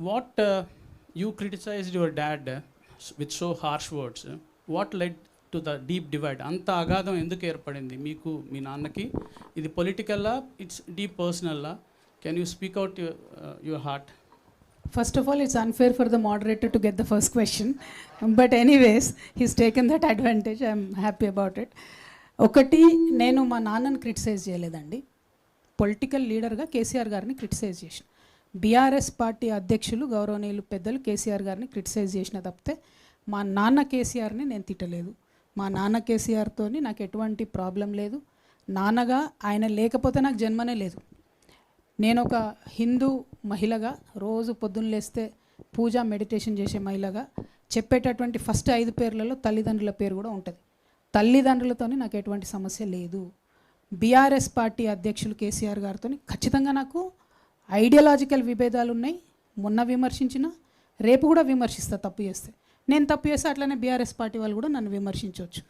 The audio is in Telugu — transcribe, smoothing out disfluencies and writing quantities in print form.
what you criticized your dad with so harsh words. What led to the deep divide? అంత అగాధం ఎందుకు ఏర్పడింది మీకు మీ నాన్నకి? ఇది పొలిటికల్లా, ఇట్స్ డీప్ పర్సనల్లా? Can you speak out your heart? First of all, it's unfair for the moderator to get the first question. But anyways, he's taken that advantage. I'm happy about it. ఒకటి, నేను మా నాన్నని క్రిటిసైజ్ చేయలేదండి. పొలిటికల్ లీడర్గా కేసీఆర్ గారిని క్రిటిసైజ్ చేసిన. బీఆర్ఎస్ పార్టీ అధ్యక్షులు గౌరవనీయులు పెద్దలు కేసీఆర్ గారిని క్రిటిసైజ్ చేసిన తప్పితే మా నాన్న కేసీఆర్ని నేను తిట్టలేదు. మా నాన్న కేసీఆర్తో నాకు ఎటువంటి ప్రాబ్లం లేదు. నాన్నగా ఆయన లేకపోతే నాకు జన్మనే లేదు. నేను ఒక హిందూ మహిళగా రోజు పొద్దున్న లేస్తే పూజ మెడిటేషన్ చేసే మహిళగా చెప్పేటటువంటి ఫస్ట్ 5 పేర్లలో తల్లిదండ్రుల పేరు కూడా ఉంటుంది. తల్లిదండ్రులతో నాకు ఎటువంటి సమస్య లేదు. బీఆర్ఎస్ పార్టీ అధ్యక్షులు కేసీఆర్ గారితో ఖచ్చితంగా నాకు ఐడియాలజికల్ విభేదాలు ఉన్నాయి. మొన్న విమర్శించిన, రేపు కూడా విమర్శిస్తా తప్పు చేస్తే. నేను తప్పు చేస్తే అట్లనే బీఆర్ఎస్ పార్టీ వాళ్ళు కూడా నన్ను విమర్శించవచ్చు.